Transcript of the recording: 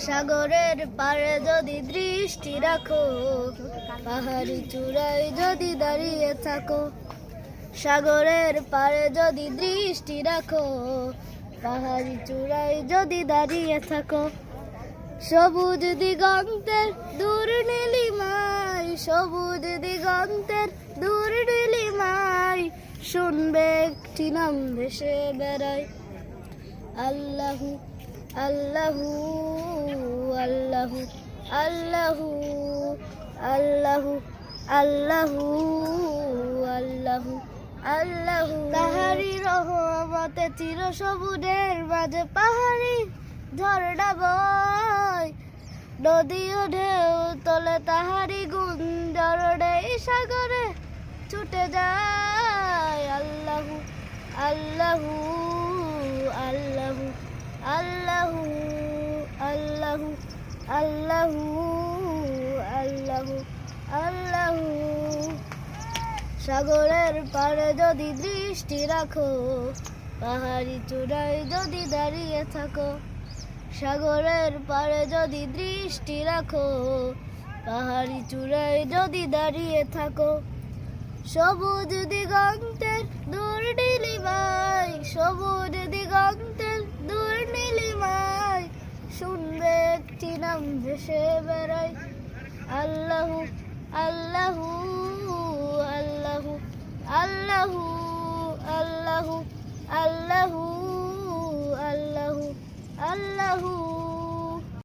সাগরের পাড়ে যদি দৃষ্টি রাখো, পাহাড়ি চূড়ায় যদি দাঁড়িয়ে থাকো। সাগরের পাড়ে যদি দৃষ্টি রাখো, পাহাড়ি চূড়ায় যদি দাঁড়িয়ে থাকো। সবুজ দিগন্তের দূর নীলিমায়, সবুজ দিগন্তের দূর নীলিমায়, শুনবে একটি নাম ভেসে বেড়ায়। আল্লাহু আল্লাহু আল্লাহু আল্লাহু আল্লাহু আল্লাহু আল্লাহু আল্লাহু। তাহারি রহমতে চির সবুজের মাঝে পাহাড়ি ঝর্ণা বয়, নদী ও ঢেউ তোলে তাহারি গুঞ্জরণে সাগরে ছুটে যায়। আল্লাহু আল্লাহু আল্লাহু আল্লাহু আল্লাহু আল্লাহু আল্লাহু আল্লাহু। সাগরের পাড়ে যদি দৃষ্টি রাখো, পাহাড়ি চূড়ায় যদি দাঁড়িয়ে থাকো। সাগরের পাড়ে যদি দৃষ্টি রাখো, পাহাড়ি চূড়ায় যদি দাঁড়িয়ে থাকো। সবুজ দিগন্তের দূর নীলিমায়, সবুজ দিগন্তের দূর নীলিমায়, শুনবে একটি নাম ভেসে বেড়ায়। আল্লাহু আল্লাহু আল্লাহু আল্লাহু আল্লাহু আল্লাহু আল্লাহু আল্লাহু।